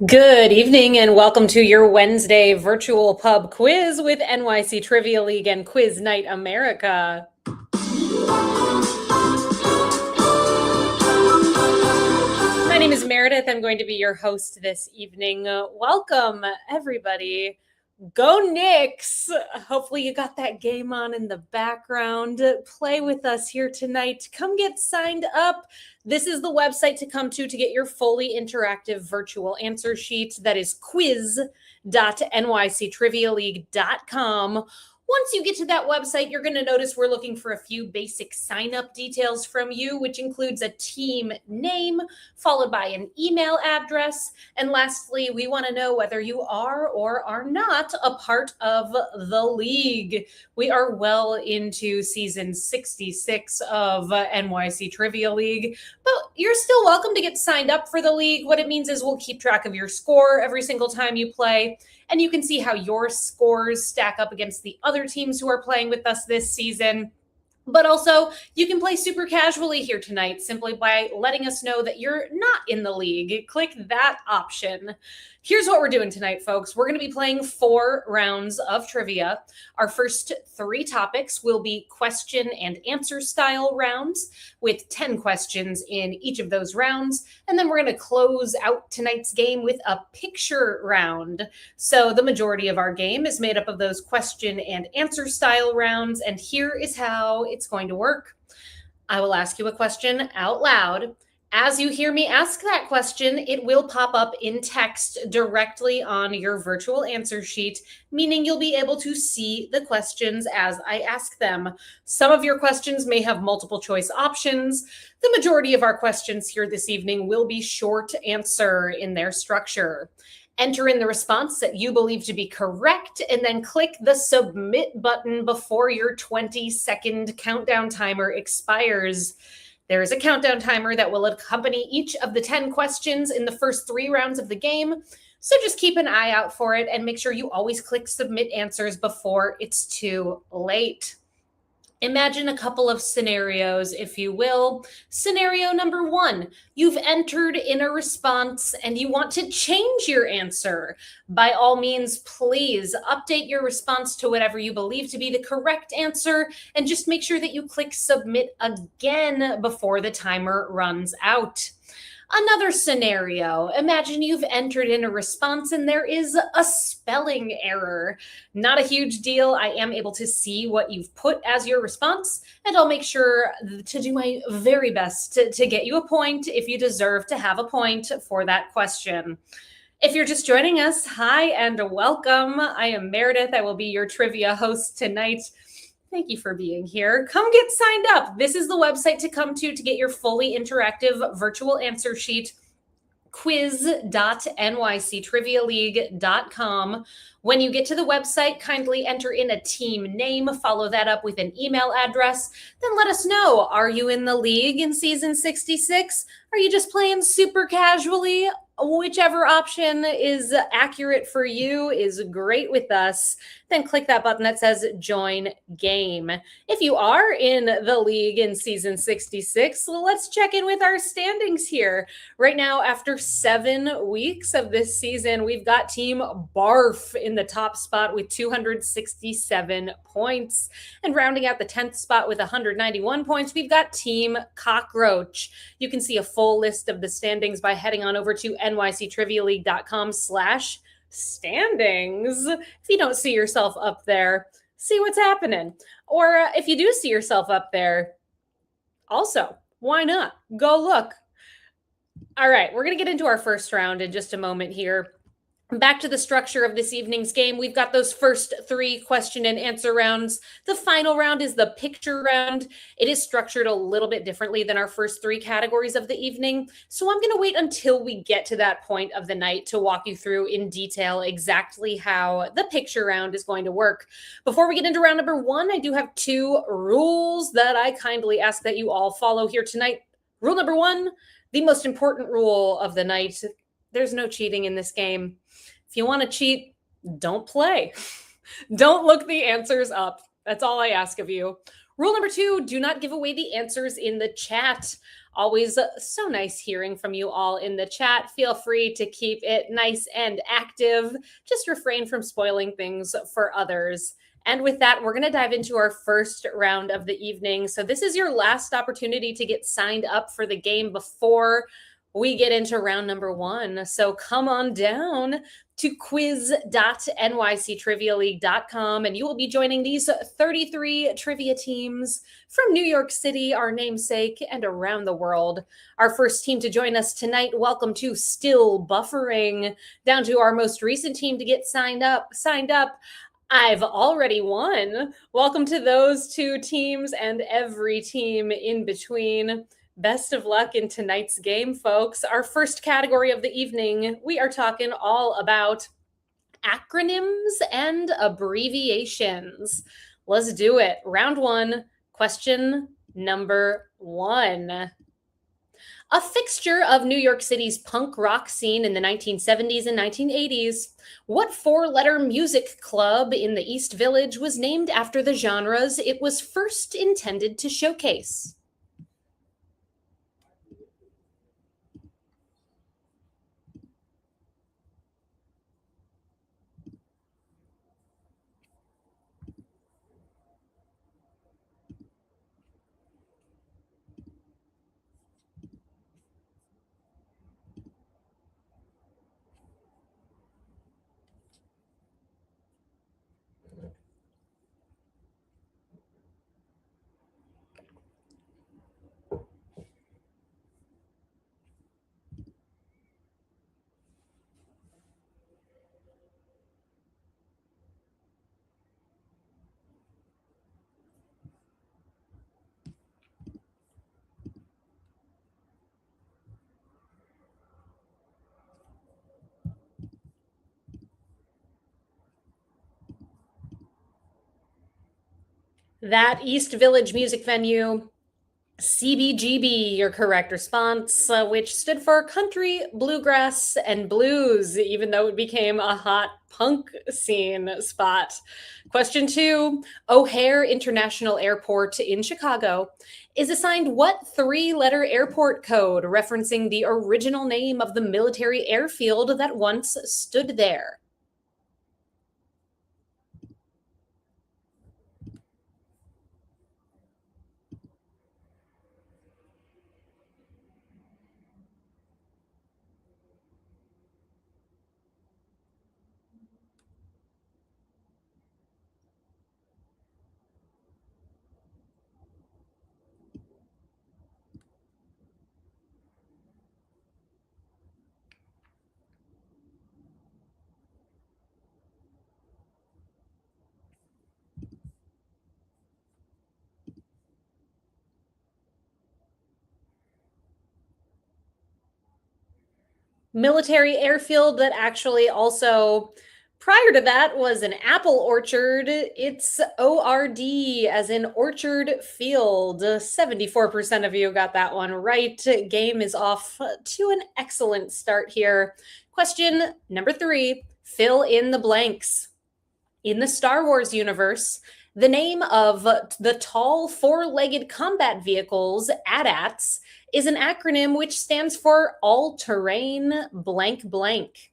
Good evening and welcome to your Wednesday virtual pub quiz with NYC Trivia League and Quiz Night America. My name is Meredith. I'm going to be your host this evening. Welcome, everybody. Go Knicks! Hopefully you got that game on in the background. Play with us here tonight. Come get signed up. This is the website to come to get your fully interactive virtual answer sheet. That is quiz.nyctrivialeague.com. Once you get to that website, you're going to notice we're looking for a few basic sign-up details from you, which includes a team name, followed by an email address. And lastly, we want to know whether you are or are not a part of the league. We are well into season 66 of NYC Trivia League, but you're still welcome to get signed up for the league. What it means is we'll keep track of your score every single time you play, and you can see how your scores stack up against the other teams who are playing with us this season. But also, you can play super casually here tonight simply by letting us know that you're not in the league. Click that option. Here's what we're doing tonight, folks. We're going to be playing 4 rounds of trivia. Our first 3 topics will be question and answer style rounds with 10 questions in each of those rounds. And then we're going to close out tonight's game with a picture round. So the majority of our game is made up of those question and answer style rounds. And here is how it's going to work. I will ask you a question out loud. As you hear me ask that question, it will pop up in text directly on your virtual answer sheet, meaning you'll be able to see the questions as I ask them. Some of your questions may have multiple choice options. The majority of our questions here this evening will be short answer in their structure. Enter in the response that you believe to be correct, and then click the submit button before your 20-second countdown timer expires. There is a countdown timer that will accompany each of the 10 questions in the first 3 rounds of the game. So just keep an eye out for it and make sure you always click submit answers before it's too late. Imagine a couple of scenarios, if you will. Scenario number 1, you've entered in a response and you want to change your answer. By all means, please update your response to whatever you believe to be the correct answer, and just make sure that you click submit again before the timer runs out. Another scenario, imagine you've entered in a response and there is a spelling error. Not a huge deal. I am able to see what you've put as your response, and I'll make sure to do my very best to get you a point if you deserve to have a point for that question. If you're just joining us, hi and welcome. I am Meredith. I will be your trivia host tonight. Thank you for being here. Come get signed up. This is the website to come to get your fully interactive virtual answer sheet, quiz.nyctrivialeague.com. When you get to the website, kindly enter in a team name, follow that up with an email address, then let us know. Are you in the league in season 66? Are you just playing super casually? Whichever option is accurate for you is great with us. Then click that button that says join game. If you are in the league in season 66, let's check in with our standings here. Right now, after 7 weeks of this season, we've got Team Barf in the top spot with 267 points. And rounding out the 10th spot with 191 points, we've got Team Cockroach. You can see a full list of the standings by heading on over to nyctrivialeague.com/standings. If you don't see yourself up there, see what's happening. Or if you do see yourself up there, also, why not? Go look. All right, we're going to get into our first round in just a moment here. Back to the structure of this evening's game. We've got those first 3 question and answer rounds. The final round is the picture round. It is structured a little bit differently than our first 3 categories of the evening. So I'm going to wait until we get to that point of the night to walk you through in detail exactly how the picture round is going to work. Before we get into round number 1, I do have 2 rules that I kindly ask that you all follow here tonight. Rule number 1, the most important rule of the night. There's no cheating in this game. If you want to cheat, don't play. Don't look the answers up. That's all I ask of you. Rule number 2, do not give away the answers in the chat. Always so nice hearing from you all in the chat. Feel free to keep it nice and active. Just refrain from spoiling things for others. And with that, we're going to dive into our first round of the evening. So this is your last opportunity to get signed up for the game before we get into round number 1. So come on down to quiz.nyctrivialeague.com, and you will be joining these 33 trivia teams from New York City, our namesake, and around the world. Our first team to join us tonight, welcome to Still Buffering. Down to our most recent team to get signed up. I've already won. Welcome to those 2 teams and every team in between. Best of luck in tonight's game, folks. Our first category of the evening, we are talking all about acronyms and abbreviations. Let's do it. Round 1, question number 1. A fixture of New York City's punk rock scene in the 1970s and 1980s, what 4-letter music club in the East Village was named after the genres it was first intended to showcase? That East Village music venue, CBGB, your correct response, which stood for Country, Bluegrass, and Blues, even though it became a hot punk scene spot. Question 2, O'Hare International Airport in Chicago is assigned what 3-letter airport code referencing the original name of the military airfield that once stood there? Military airfield that actually also prior to that was an apple orchard. It's ORD as in orchard field. 74% of you got that one right. Game is off to an excellent start here. Question number 3, fill in the blanks. In the Star Wars universe, the name of the tall 4-legged combat vehicles, AT-ATs, is an acronym which stands for all-terrain blank blank.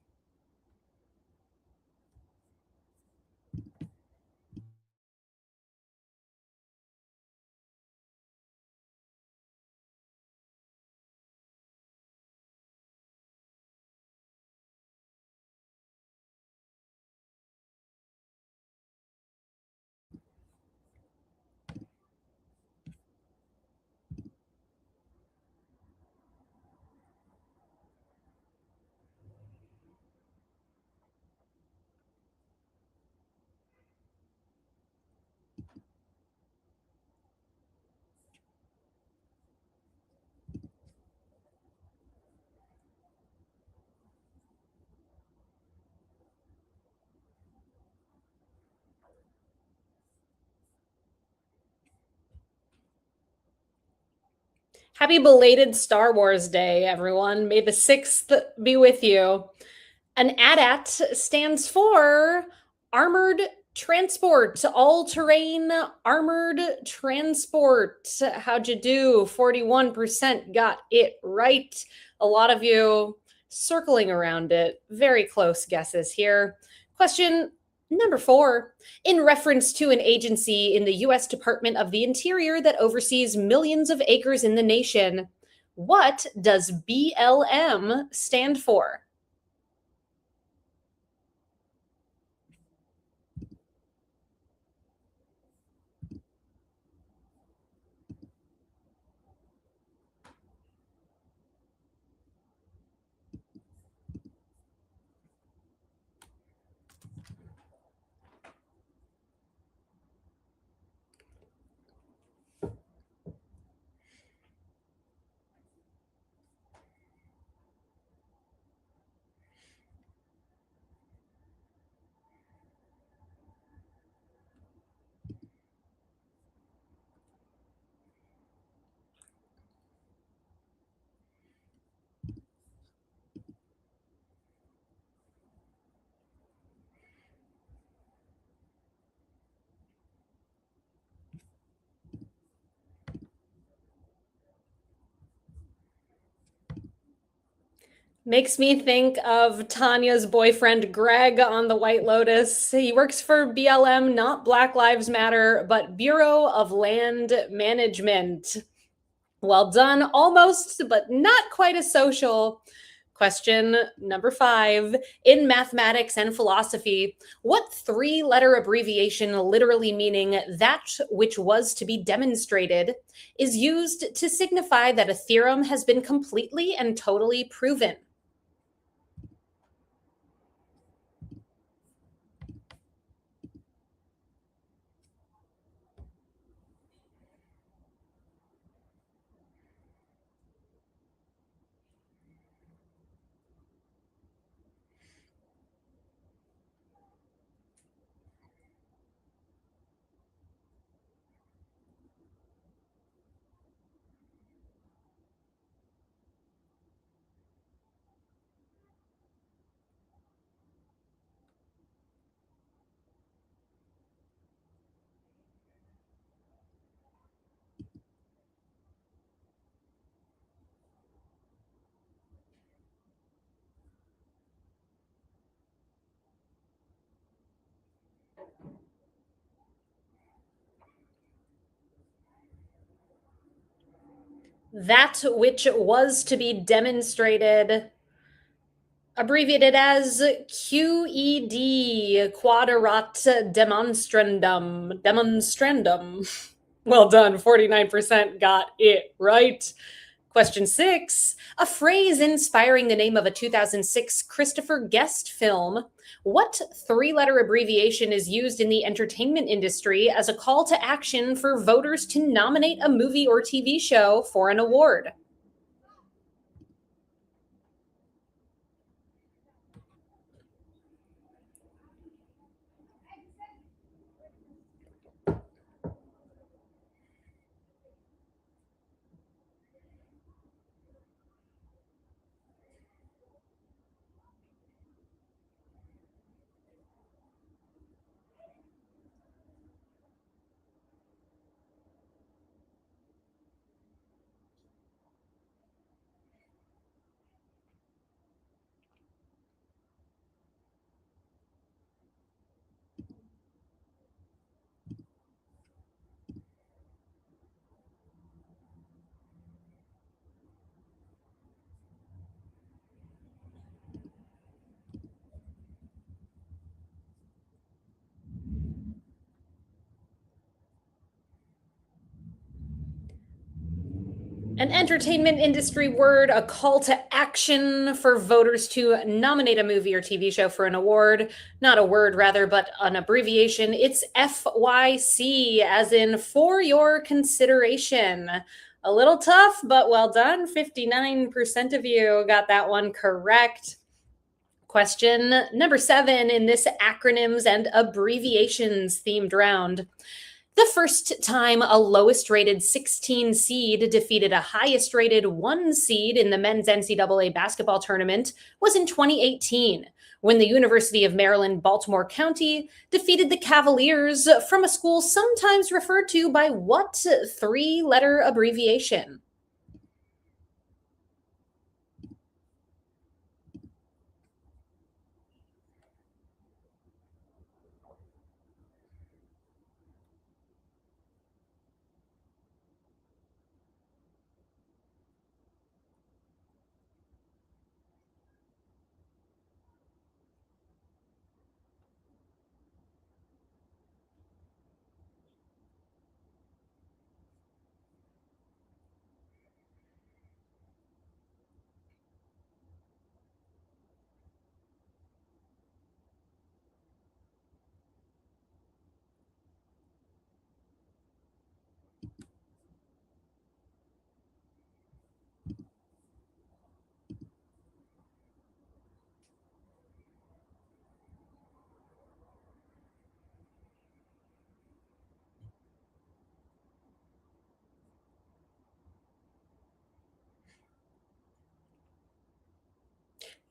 Happy belated Star Wars Day, everyone. May the 6th be with you. An AT-AT stands for Armored Transport, all-terrain armored transport. How'd you do? 41% got it right. A lot of you circling around it. Very close guesses here. Question number 4. In reference to an agency in the U.S. Department of the Interior that oversees millions of acres in the nation, what does BLM stand for? Makes me think of Tanya's boyfriend, Greg, on The White Lotus. He works for BLM, not Black Lives Matter, but Bureau of Land Management. Well done, almost, but not quite as social. Question number 5. In mathematics and philosophy, what 3-letter abbreviation, literally meaning that which was to be demonstrated, is used to signify that a theorem has been completely and totally proven? That which was to be demonstrated, abbreviated as QED, quaderat demonstrandum. Demonstrandum. Well done, 49% got it right. Question 6. A phrase inspiring the name of a 2006 Christopher Guest film. What 3-letter abbreviation is used in the entertainment industry as a call to action for voters to nominate a movie or TV show for an award? An entertainment industry word, a call to action for voters to nominate a movie or TV show for an award. Not a word, rather, but an abbreviation. It's FYC, as in for your consideration. A little tough, but well done. 59% of you got that one correct. Question number 7 in this acronyms and abbreviations themed round. The first time a lowest rated 16 seed defeated a highest rated 1 seed in the men's NCAA basketball tournament was in 2018. When the University of Maryland, Baltimore County defeated the Cavaliers from a school sometimes referred to by what three-letter abbreviation?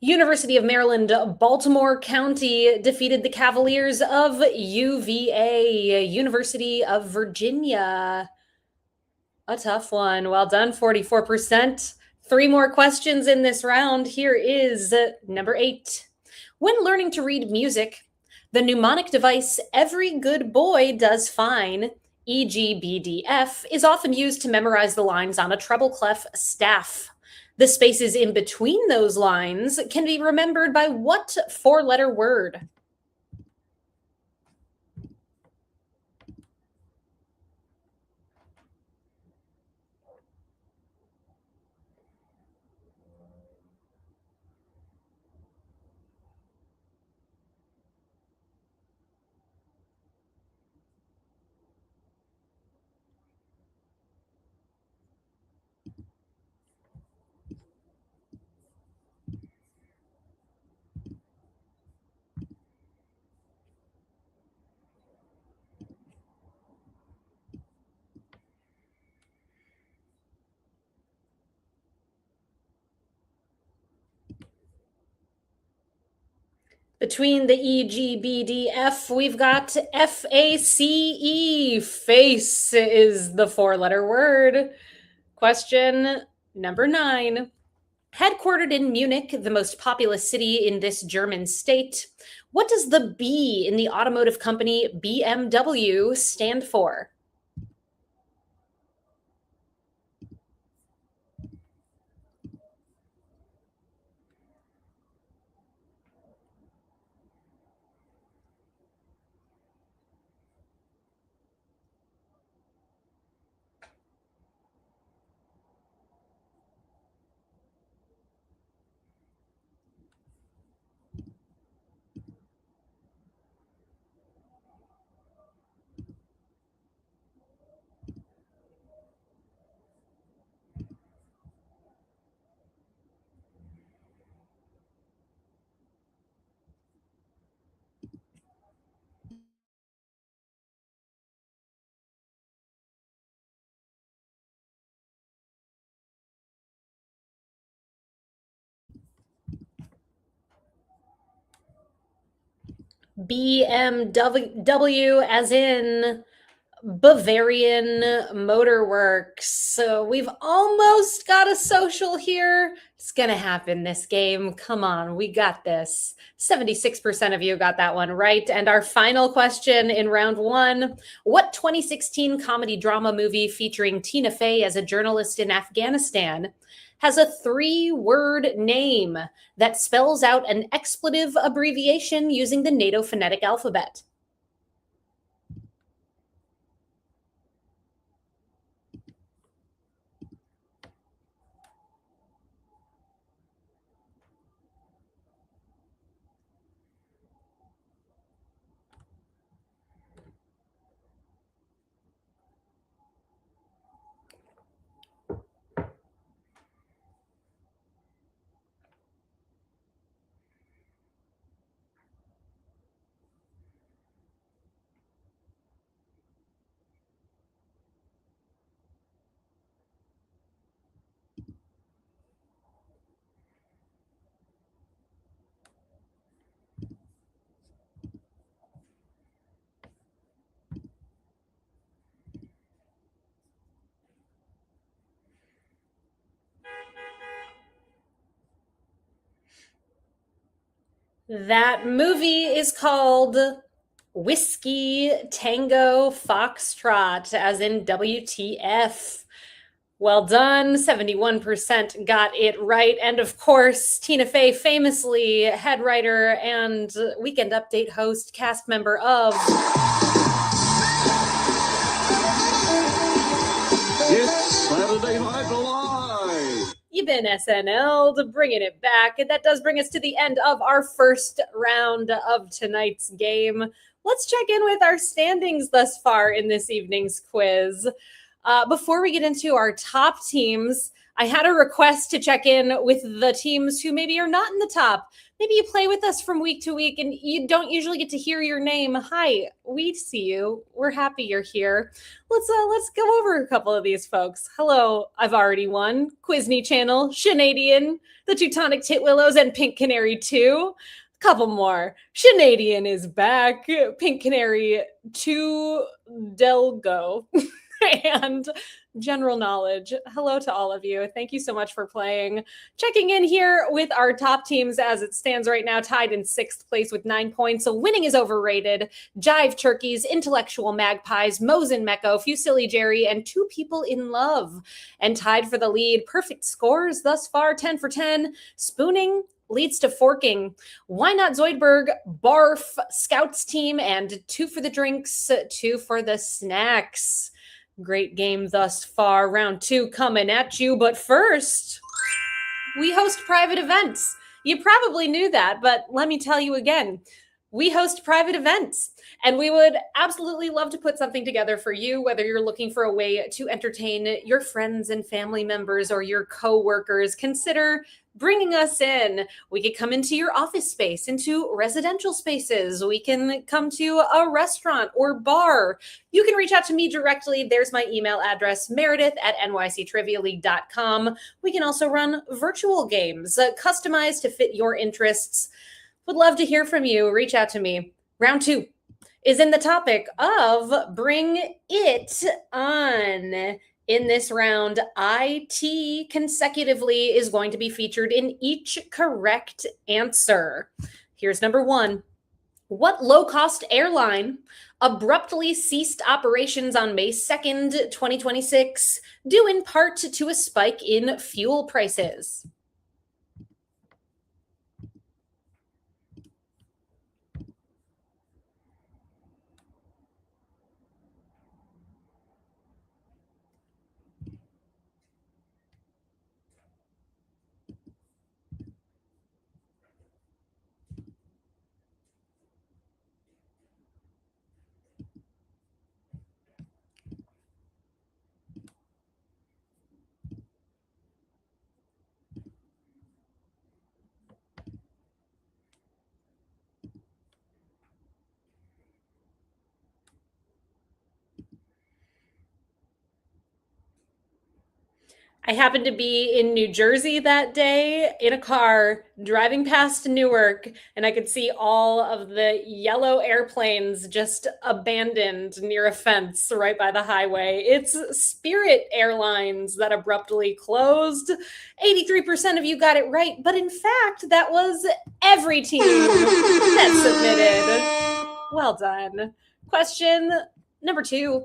University of Maryland, Baltimore County defeated the Cavaliers of UVA, University of Virginia. A tough one. Well done, 44%. Three more questions in this round. Here is number 8. When learning to read music, the mnemonic device Every Good Boy Does Fine, EGBDF, is often used to memorize the lines on a treble clef staff. The spaces in between those lines can be remembered by what four-letter word? Between the EGBDF, we've got FACE. Face is the four-letter word. Question number 9. Headquartered in Munich, the most populous city in this German state, what does the B in the automotive company BMW stand for? BMW, as in Bavarian Motor Works. So we've almost got a social here. It's going to happen this game. Come on, we got this. 76% of you got that one right. And our final question in round 1. What 2016 comedy drama movie featuring Tina Fey as a journalist in Afghanistan has a 3-word name that spells out an expletive abbreviation using the NATO phonetic alphabet? That movie is called Whiskey Tango Foxtrot, as in WTF. Well done. 71% got it right. And of course, Tina Fey, famously head writer and Weekend Update host, cast member of It's Saturday Night Live. You've been SNL'd, bringing it back. And that does bring us to the end of our first round of tonight's game. Let's check in with our standings thus far in this evening's quiz. Before we get into our top teams, I had a request to check in with the teams who maybe are not in the top. Maybe you play with us from week to week and you don't usually get to hear your name. Hi, we see you. We're happy you're here. Let's go over a couple of these folks. Hello, I've already won. Quizney Channel, Shanadian, the Teutonic Titwillows, and Pink Canary 2. Couple more. Shanadian is back. Pink Canary 2 Delgo. And general knowledge. Hello to all of you. Thank you so much for playing. Checking in here with our top teams as it stands right now, tied in 6th place with 9 points. So winning is overrated. Jive Turkeys, Intellectual Magpies, Mosin Mecco, Fusilli Jerry, and Two People in Love. And tied for the lead, perfect scores thus far, 10 for 10. Spooning leads to forking. Why Not Zoidberg, Barf, Scouts team, and 2 for the drinks, 2 for the snacks. Great game thus far. Round 2 coming at you. But first, we host private events. You probably knew that, but let me tell you again. We host private events, and we would absolutely love to put something together for you, whether you're looking for a way to entertain your friends and family members or your coworkers. Consider bringing us in. We could come into your office space, into residential spaces. We can come to a restaurant or bar. You can reach out to me directly. There's my email address, meredith@nyctrivialeague.com. We can also run virtual games, customized to fit your interests. Would love to hear from you. Reach out to me. Round 2 is in the topic of Bring It On. In this round, IT consecutively is going to be featured in each correct answer. Here's number 1. What low-cost airline abruptly ceased operations on May 2nd, 2026, due in part to a spike in fuel prices? I happened to be in New Jersey that day in a car driving past Newark, and I could see all of the yellow airplanes just abandoned near a fence right by the highway. It's Spirit Airlines that abruptly closed. 83% of you got it right, but in fact, that was every team that submitted. Well done. Question number 2.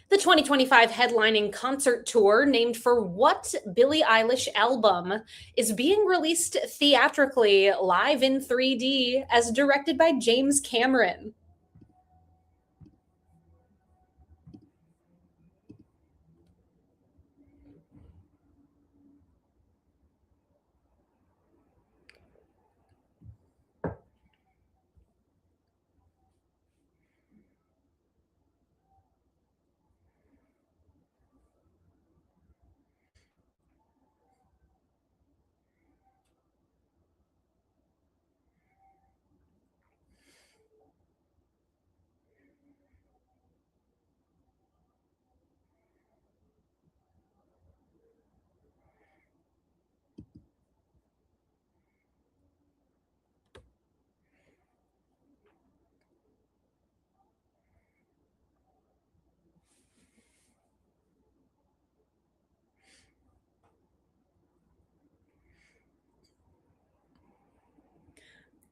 The 2025 headlining concert tour, named for what Billie Eilish album, is being released theatrically live in 3D as directed by James Cameron?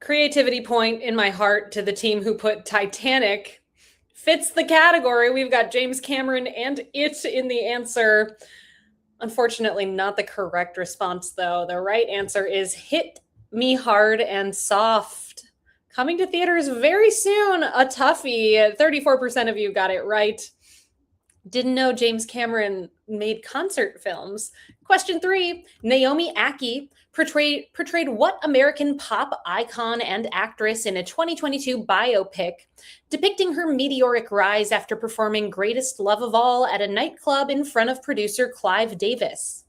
Creativity point in my heart to the team who put Titanic. Fits the category. We've got James Cameron and it in the answer. Unfortunately, not the correct response, though. The right answer is Hit Me Hard and Soft. Coming to theaters very soon. A toughie. 34% of you got it right. Didn't know James Cameron made concert films. Question 3. Naomi Ackie portrayed what American pop icon and actress in a 2022 biopic depicting her meteoric rise after performing Greatest Love of All at a nightclub in front of producer Clive Davis?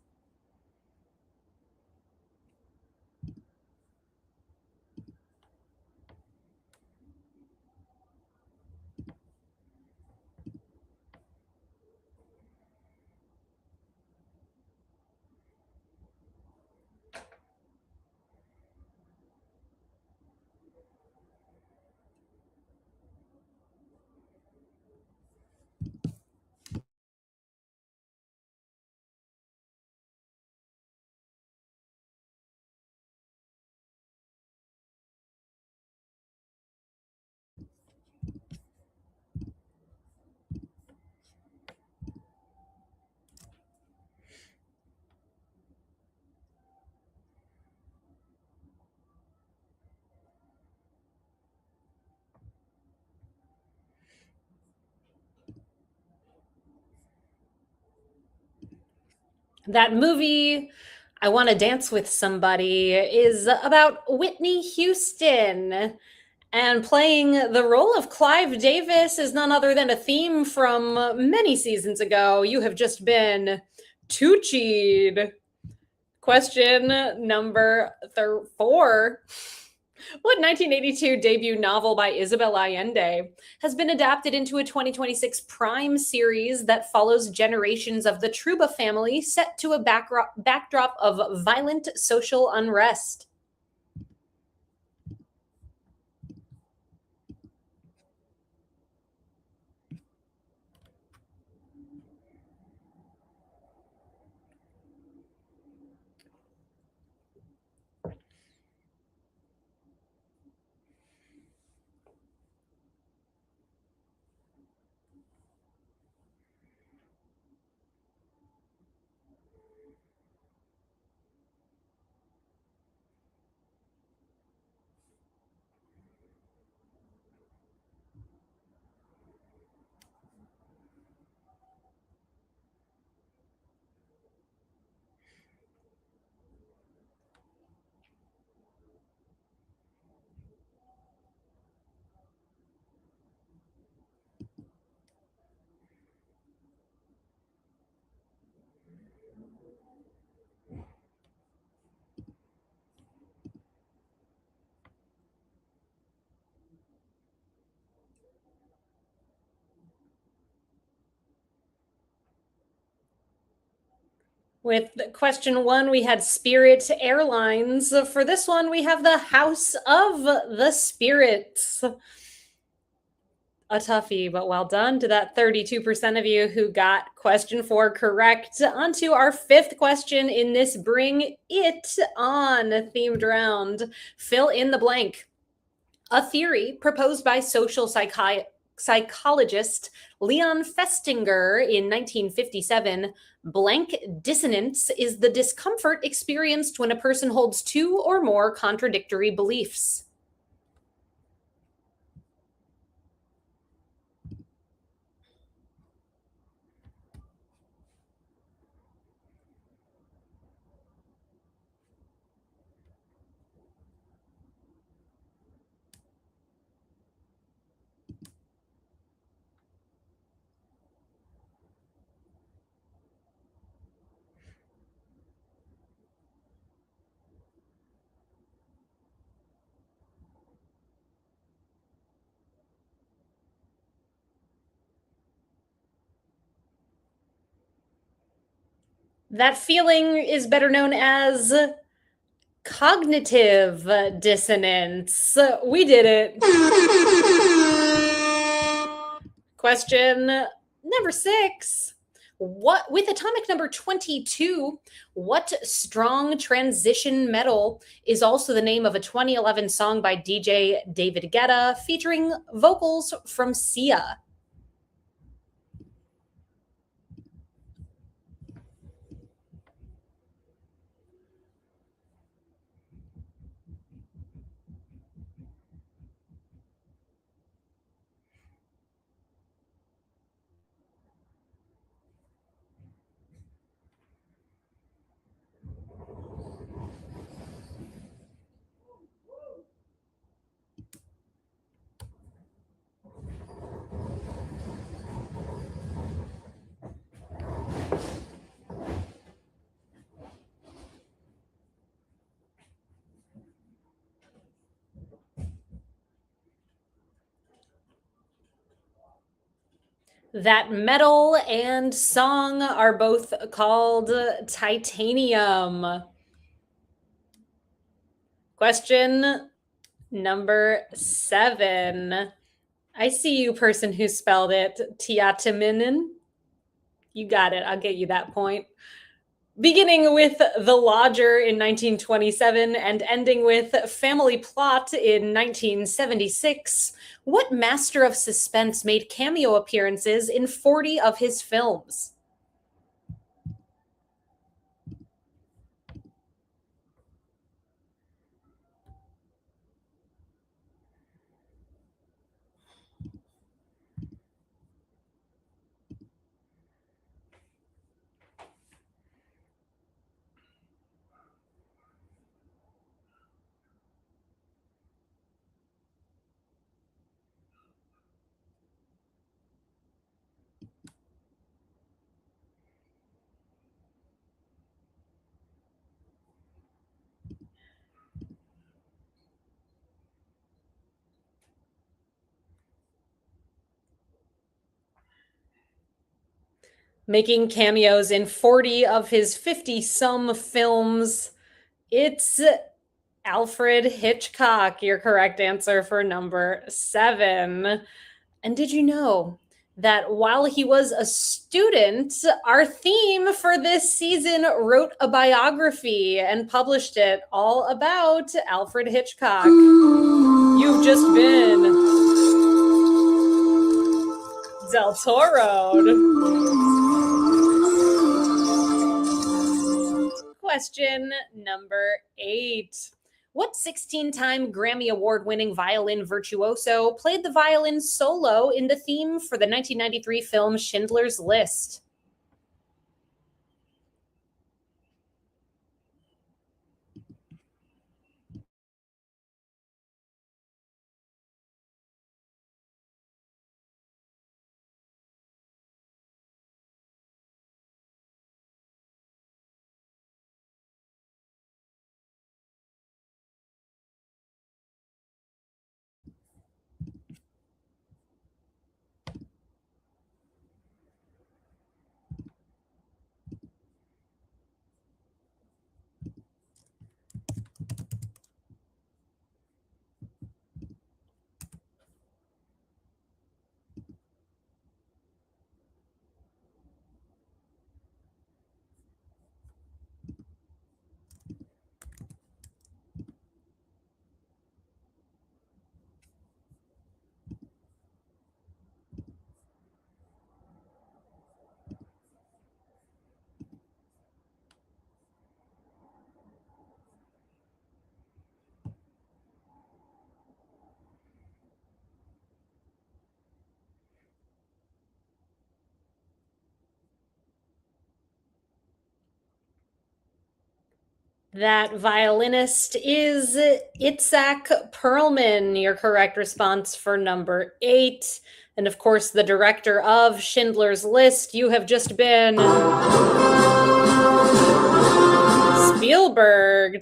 That movie, I Want to Dance with Somebody, is about Whitney Houston. And playing the role of Clive Davis is none other than a theme from many seasons ago. You have just been Tucci'd. Question number 4. What 1982 debut novel by Isabel Allende has been adapted into a 2026 Prime series that follows generations of the Truba family set to a backdrop of violent social unrest? With question 1, we had Spirit Airlines. For this one, we have the House of the Spirits. A toughie, but well done to that 32% of you who got question 4 correct. On to our 5th question in this Bring It On themed round. Fill in the blank. A theory proposed by social psychologist Leon Festinger in 1957, blank dissonance is the discomfort experienced when a person holds 2 or more contradictory beliefs. That feeling is better known as cognitive dissonance. We did it. Question number 6. What with atomic number 22, what strong transition metal is also the name of a 2011 song by DJ David Guetta featuring vocals from Sia? That metal and song are both called Titanium. Question number 7. I see you, person who spelled it Tiataminen. You got it. I'll get you that point. Beginning with The Lodger in 1927 and ending with Family Plot in 1976, what master of suspense made cameo appearances in 40 of his films? Making cameos in 40 of his 50-some films, it's Alfred Hitchcock, your correct answer for number 7. And did you know that while he was a student, our theme for this season wrote a biography and published it all about Alfred Hitchcock? You've just been Del Toro'd. Question number 8. What 16-time Grammy Award-winning violin virtuoso played the violin solo in the theme for the 1993 film Schindler's List? That violinist is Itzhak Perlman, your correct response for number 8. And of course, the director of Schindler's List, you have just been Spielberg.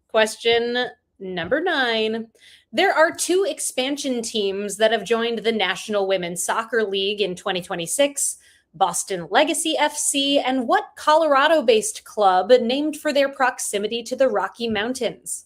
Question number 9. There are 2 expansion teams that have joined the National Women's Soccer League in 2026. Boston Legacy FC, and what Colorado-based club named for their proximity to the Rocky Mountains?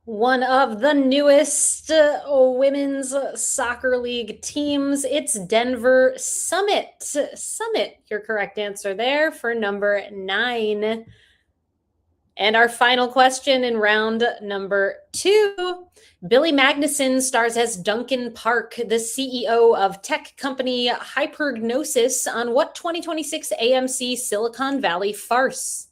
One of the newest women's soccer league teams. It's Denver Summit. Summit, your correct answer there for number 9. And our final question in round number 2. Billy Magnuson stars as Duncan Park, the CEO of tech company Hypergnosis, on what 2026 AMC Silicon Valley farce?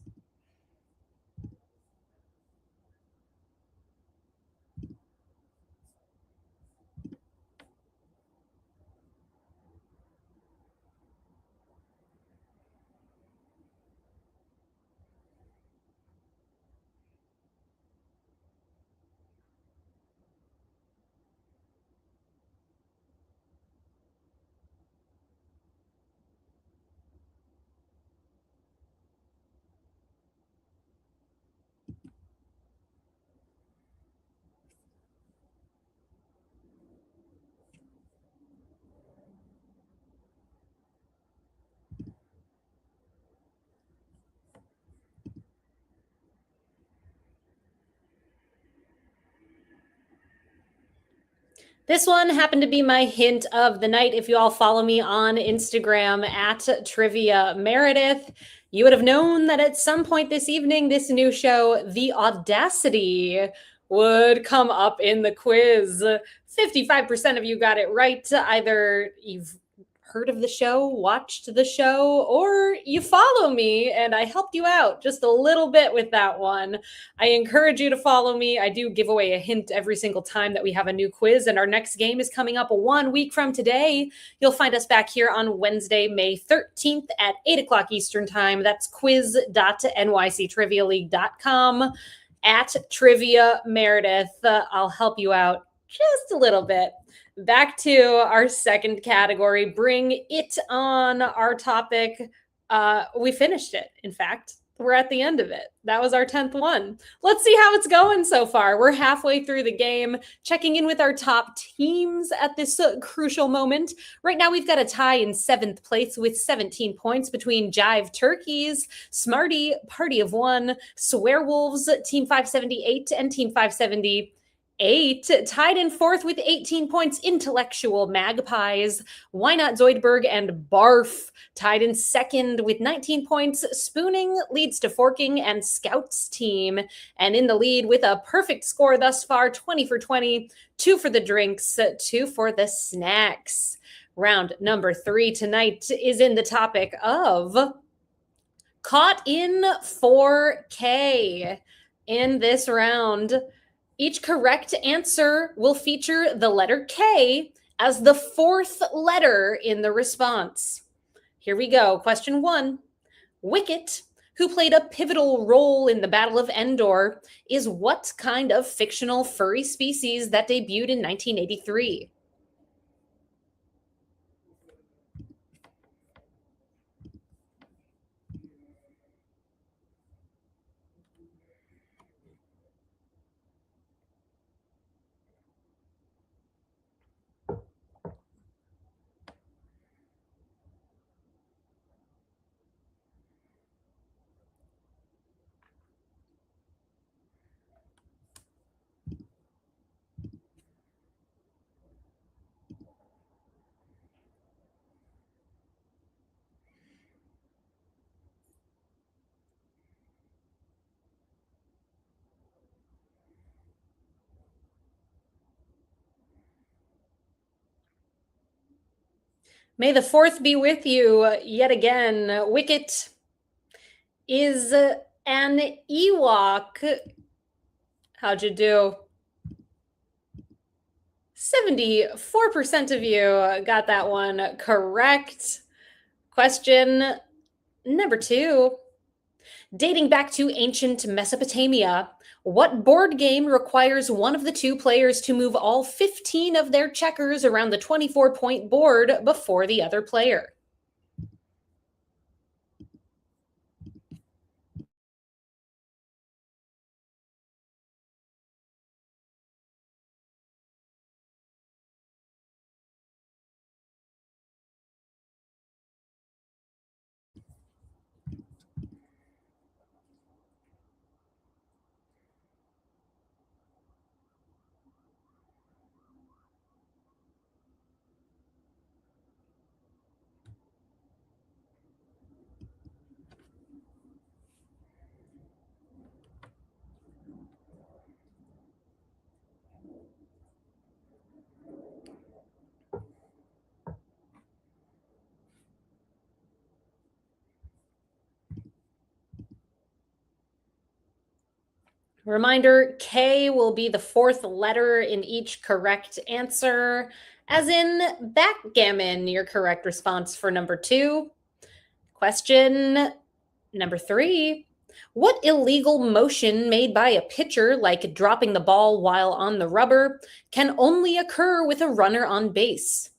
This one happened to be my hint of the night. If you all follow me on Instagram at Trivia Meredith, you would have known that at some point this evening, this new show, The Audacity, would come up in the quiz. 55% of you got it right. Either you've heard of the show, watched the show, or you follow me and I helped you out just a little bit with that one. I encourage you to follow me. I do give away a hint every single time that we have a new quiz, and our next game is coming up 1 week from today. You'll find us back here on Wednesday, May 13th at 8 o'clock Eastern Time. That's quiz.nyctrivialeague.com at Trivia Meredith. I'll help you out just a little bit. Back to our second category. Bring it on. Our topic. We finished it, in fact. We're at the end of it. That was our 10th one. Let's see how it's going so far. We're halfway through the game, checking in with our top teams at this crucial moment. Right now, we've got a tie in 7th place with 17 points between Jive Turkeys, Smarty, Party of One, Swearwolves, Team 578, and Team 578. Tied in 4th with 18 points, Intellectual Magpies, Why Not Zoidberg, and Barf. Tied in 2nd with 19 points, Spooning leads to Forking and Scouts team. And in the lead with a perfect score thus far, 20 for 20, 2 for the drinks, 2 for the snacks. Round number 3 tonight is in the topic of Caught in 4K. In this round, each correct answer will feature the letter K as the 4th letter in the response. Here we go. Question 1. Wicket, who played a pivotal role in the Battle of Endor, is what kind of fictional furry species that debuted in 1983? May the 4th be with you yet again. Wicket is an Ewok. How'd you do? 74% of you got that one correct. Question number 2. Dating back to ancient Mesopotamia, what board game requires one of the 2 players to move all 15 of their checkers around the 24-point board before the other player? Reminder, K will be the fourth letter in each correct answer, as in backgammon, your correct response for number 2. Question number 3. What illegal motion made by a pitcher, like dropping the ball while on the rubber, can only occur with a runner on base?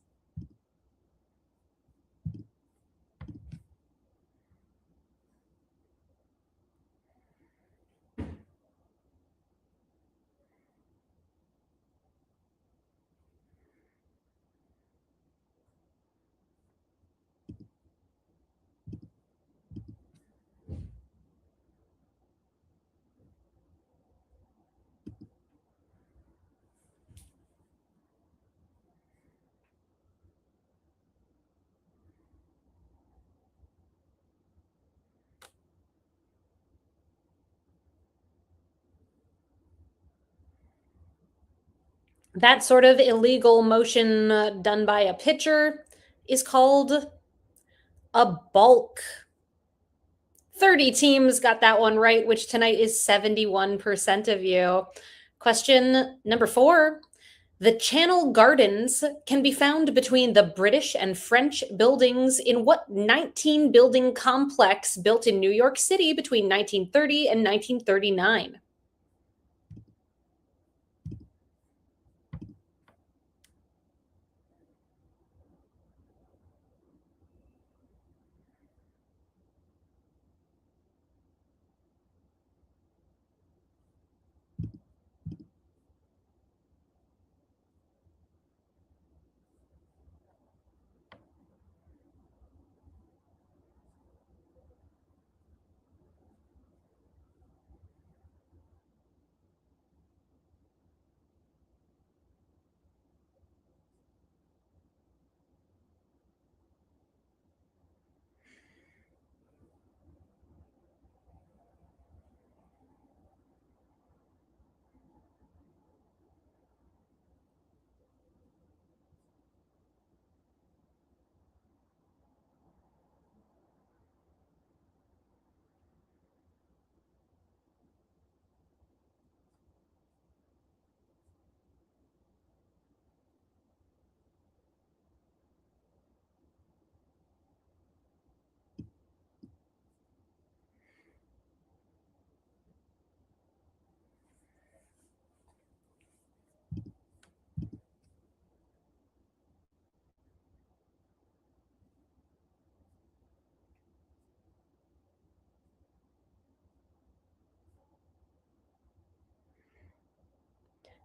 That sort of illegal motion done by a pitcher is called a balk. 30 teams got that one right, which tonight is 71% of you. Question number 4. The Channel Gardens can be found between the British and French buildings in what 19-building complex built in New York City between 1930 and 1939?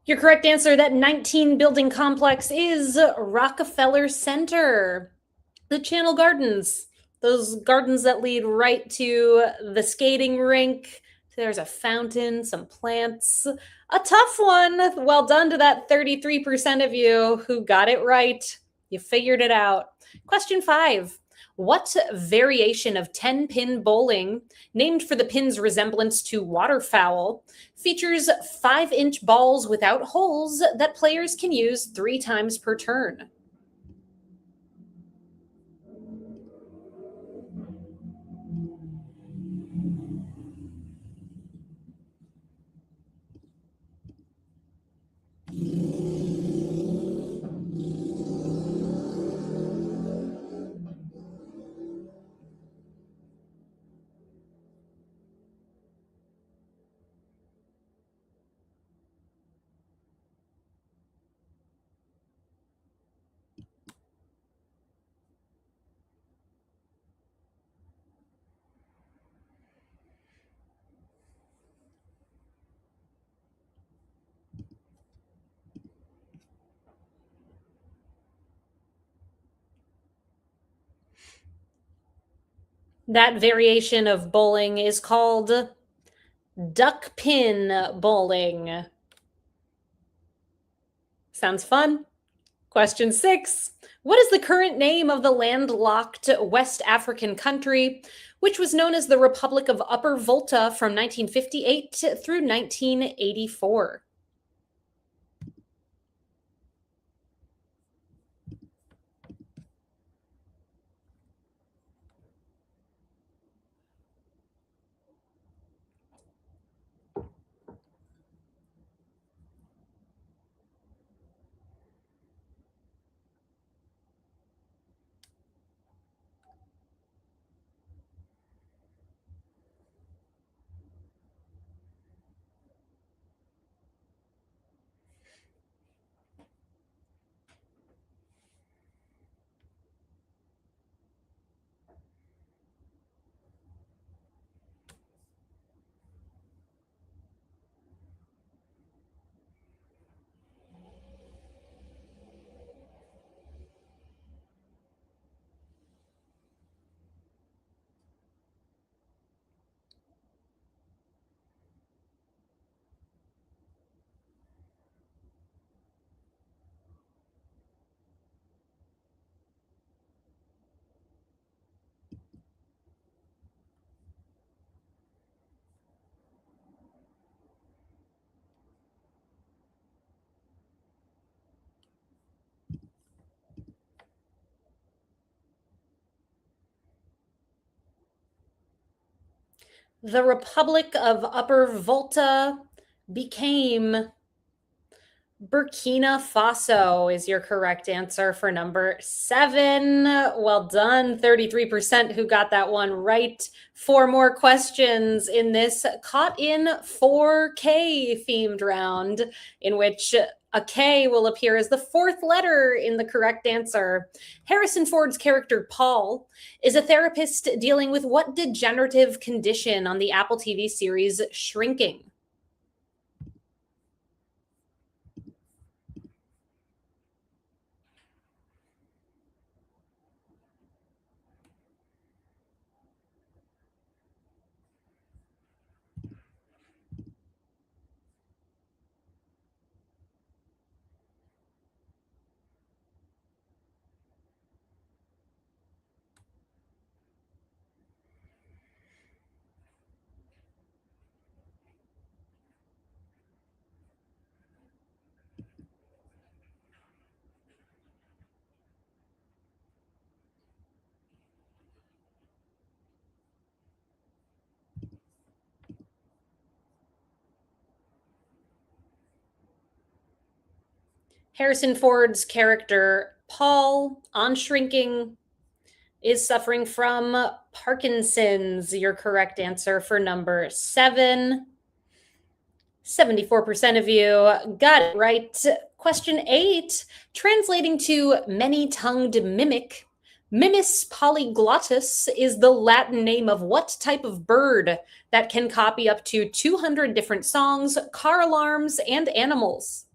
Your correct answer, that 19-building complex, is Rockefeller Center. The Channel Gardens, those gardens that lead right to the skating rink. There's a fountain, some plants. A tough one. Well done to that 33% of you who got it right. You figured it out. Question 5. What variation of 10-pin bowling, named for the pin's resemblance to waterfowl, features 5-inch balls without holes that players can use 3 times per turn? That variation of bowling is called duck pin bowling. Sounds fun. Question 6. What is the current name of the landlocked West African country, which was known as the Republic of Upper Volta from 1958 through 1984? The Republic of Upper Volta became Burkina Faso is your correct answer for number 7. Well done, 33% who got that one right. 4 more questions in this Caught in 4K themed round, in which a K will appear as the 4th letter in the correct answer. Harrison Ford's character Paul is a therapist dealing with what degenerative condition on the Apple TV series Shrinking? Harrison Ford's character, Paul, on Shrinking, is suffering from Parkinson's. Your correct answer for number 7. 74% of you got it right. Question 8, translating to many-tongued mimic, Mimus polyglottus is the Latin name of what type of bird that can copy up to 200 different songs, car alarms, and animals?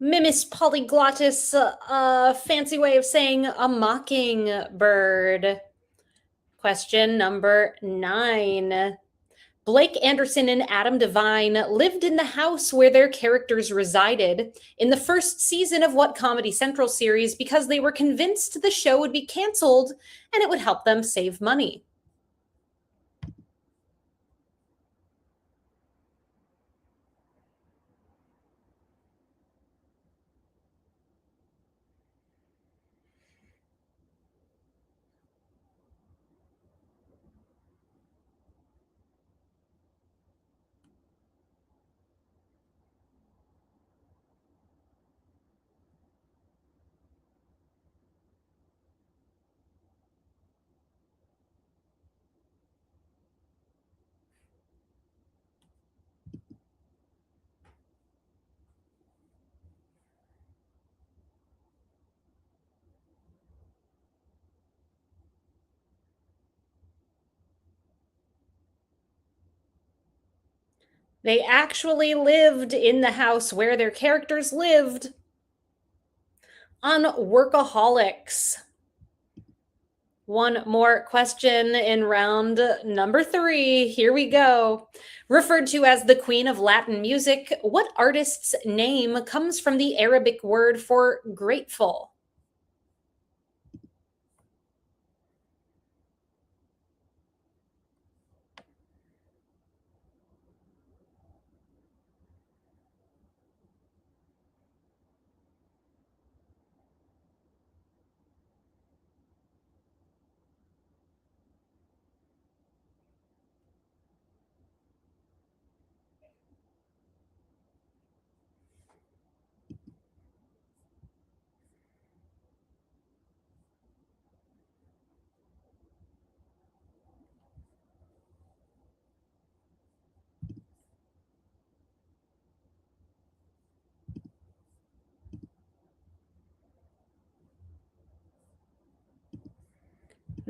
Mimus polyglottis, a fancy way of saying a mockingbird. Question number 9. Blake Anderson and Adam Devine lived in the house where their characters resided in the first season of what Comedy Central series because they were convinced the show would be canceled and it would help them save money? They actually lived in the house where their characters lived on Workaholics. One more question in round number 3. Here we go. Referred to as the Queen of Latin Music, what artist's name comes from the Arabic word for grateful?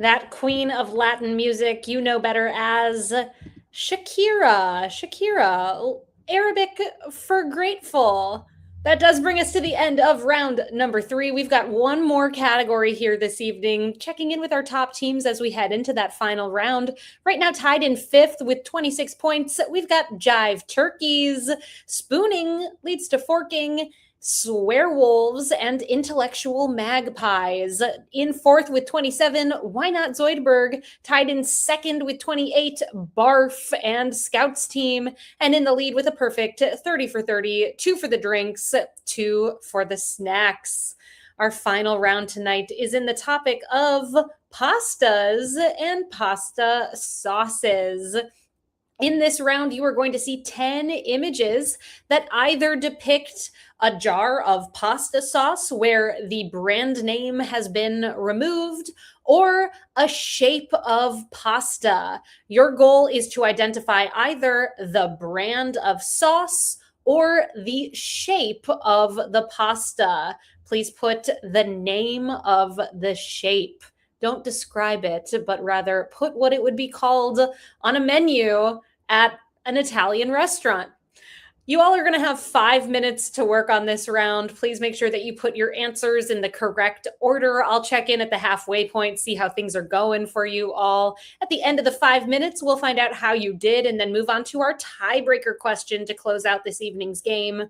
That queen of Latin music you know better as Shakira. Shakira, Arabic for grateful. That does bring us to the end of round number 3. We've got one more category here this evening, checking in with our top teams as we head into that final round. Right now, tied in 5th with 26 points, we've got Jive Turkeys. Spooning leads to forking. Swearwolves and Intellectual Magpies. In 4th with 27, Why Not Zoidberg? Tied in 2nd with 28, Barf and Scouts Team. And in the lead with a perfect 30 for 30, 2 for the drinks, 2 for the snacks. Our final round tonight is in the topic of pastas and pasta sauces. In this round, you are going to see 10 images that either depict a jar of pasta sauce where the brand name has been removed, or a shape of pasta. Your goal is to identify either the brand of sauce or the shape of the pasta. Please put the name of the shape. Don't describe it, but rather put what it would be called on a menu at an Italian restaurant. You all are going to have 5 minutes to work on this round. Please make sure that you put your answers in the correct order. I'll check in at the halfway point, see how things are going for you all. At the end of the 5 minutes, we'll find out how you did and then move on to our tiebreaker question to close out this evening's game.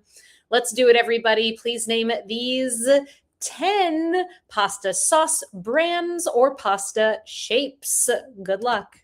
Let's do it, everybody. Please name these 10 pasta sauce brands or pasta shapes. Good luck.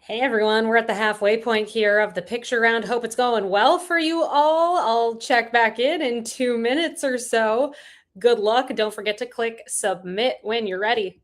Hey everyone, we're at the halfway point here of the picture round. Hope it's going well for you all. I'll check back in 2 minutes or so. Good luck. Don't forget to click submit when you're ready.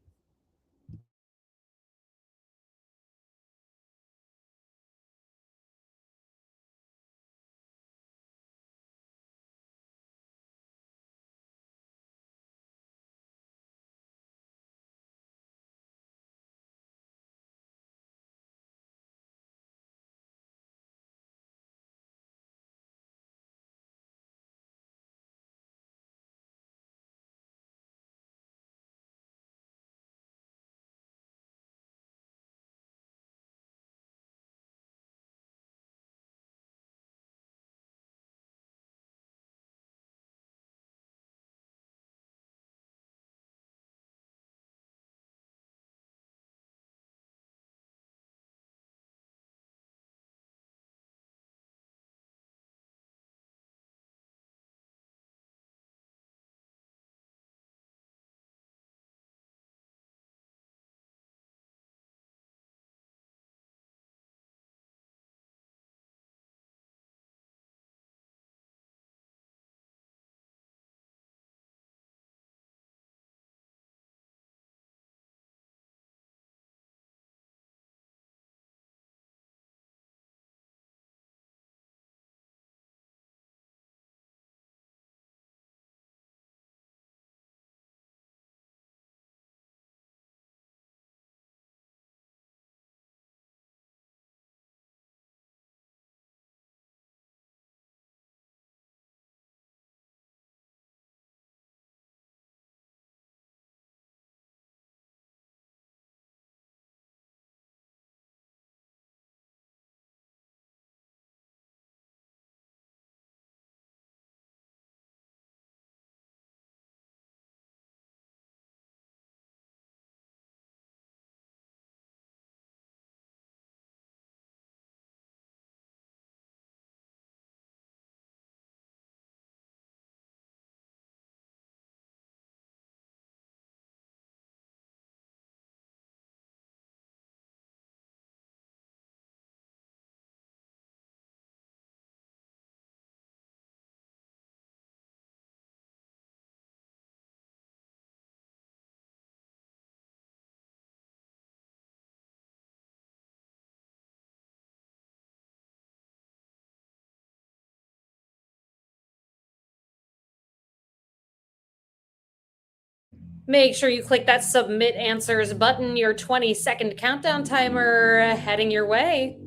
Make sure you click that submit answers button. Your 20-second countdown timer heading your way.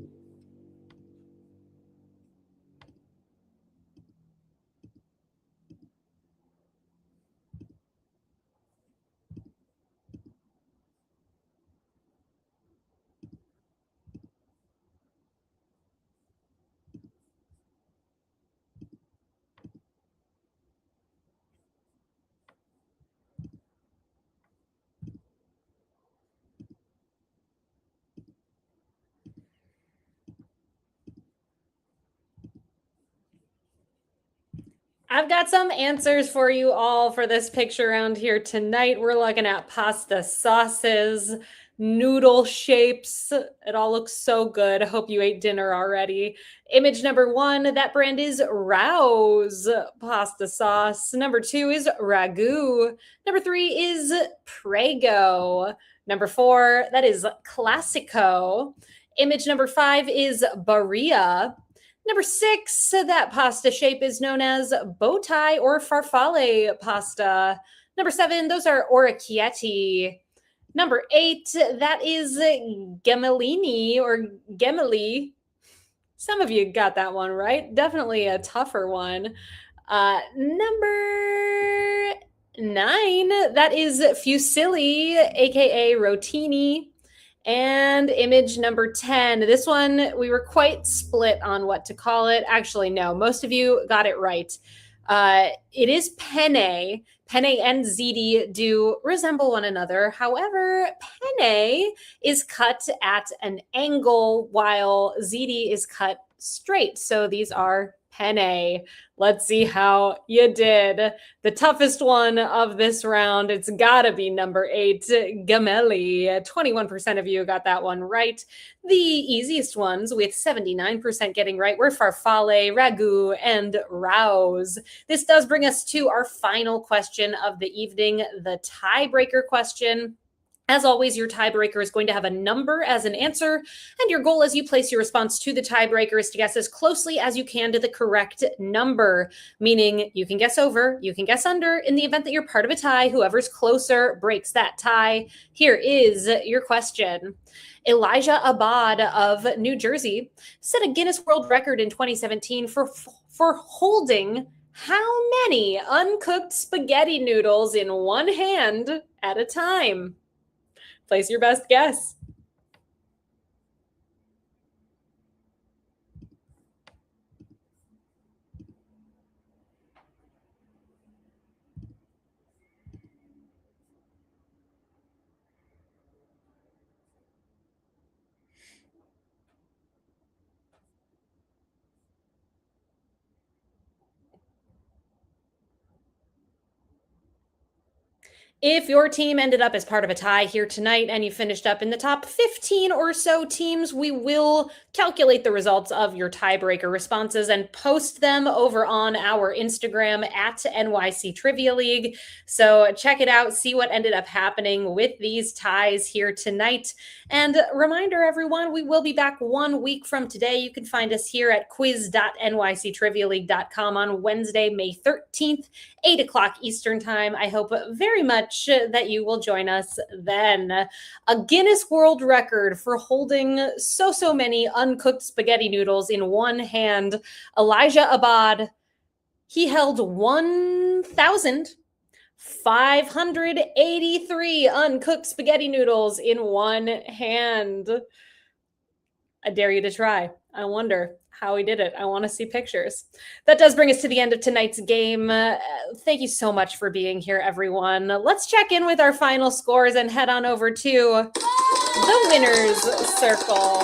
I've got some answers for you all for this picture round here tonight. We're looking at pasta sauces, noodle shapes. It all looks so good. I hope you ate dinner already. Image number 1, that brand is Rouse pasta sauce. Number 2 is Ragu. Number 3 is Prego. Number 4, that is Classico. Image number 5 is Barilla. Number 6, that pasta shape is known as bow tie or farfalle pasta. Number 7, those are orecchietti. Number 8, that is gemellini or gemelli. Some of you got that one right. Definitely a tougher one. Number 9, that is fusilli, aka rotini. And image number 10. This one, we were quite split on what to call it. Actually, no, most of you got it right. It is penne. Penne and ziti do resemble one another. However, penne is cut at an angle while ziti is cut straight. So these are penne. Let's see how you did. The toughest one of this round, it's gotta be number 8, gamelli. 21% of you got that one right. The easiest ones, with 79% getting right, were farfalle, ragu, and rouse. This does bring us to our final question of the evening, the tiebreaker question. As always, your tiebreaker is going to have a number as an answer, and your goal as you place your response to the tiebreaker is to guess as closely as you can to the correct number, meaning you can guess over, you can guess under. In the event that you're part of a tie, whoever's closer breaks that tie. Here is your question. Elijah Abad of New Jersey set a Guinness World Record in 2017 for holding how many uncooked spaghetti noodles in one hand at a time? Place your best guess. If your team ended up as part of a tie here tonight and you finished up in the top 15 or so teams, we will calculate the results of your tiebreaker responses and post them over on our Instagram at NYC Trivia League. So check it out, see what ended up happening with these ties here tonight. And reminder, everyone, we will be back 1 week from today. You can find us here at quiz.nyctrivialeague.com on Wednesday, May 13th, 8 o'clock Eastern Time. I hope very much that you will join us then. A Guinness World Record for holding so many uncooked spaghetti noodles in one hand. Elijah Abad, he held 1,583 uncooked spaghetti noodles in one hand. I dare you to try. I wonder how he did it. I want to see pictures. That does bring us to the end of tonight's game. Thank you so much for being here, everyone. Let's check in with our final scores and head on over to the winner's circle.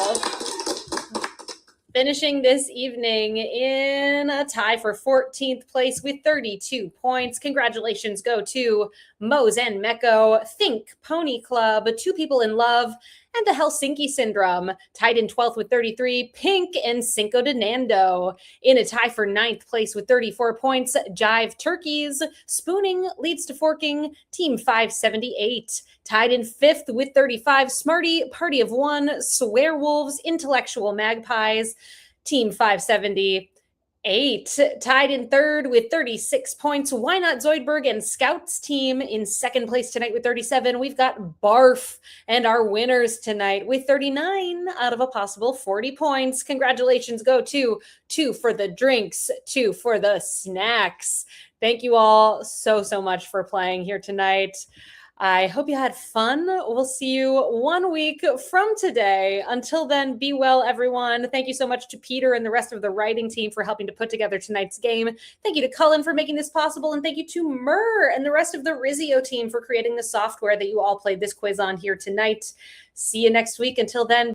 Finishing this evening in a tie for 14th place with 32 points. Congratulations go to Mose and Mecco, Think Pony Club, Two People in Love, and the Helsinki Syndrome. Tied in 12th with 33, Pink and Cinco de Nando. In a tie for 9th place with 34 points, Jive Turkeys. Spooning leads to forking, Team 578. Tied in 5th with 35, Smarty, Party of One, Swearwolves, Intellectual Magpies, Team 578. Tied in 3rd with 36 points, Why Not Zoidberg and Scouts team. In 2nd place tonight with 37, we've got Barf and our winners tonight with 39 out of a possible 40 points. Congratulations go to 2 for the drinks, 2 for the snacks. Thank you all so much for playing here tonight. I hope you had fun. We'll see you 1 week from today. Until then, be well, everyone. Thank you so much to Peter and the rest of the writing team for helping to put together tonight's game. Thank you to Cullen for making this possible. And thank you to Murr and the rest of the Rizzio team for creating the software that you all played this quiz on here tonight. See you next week. Until then,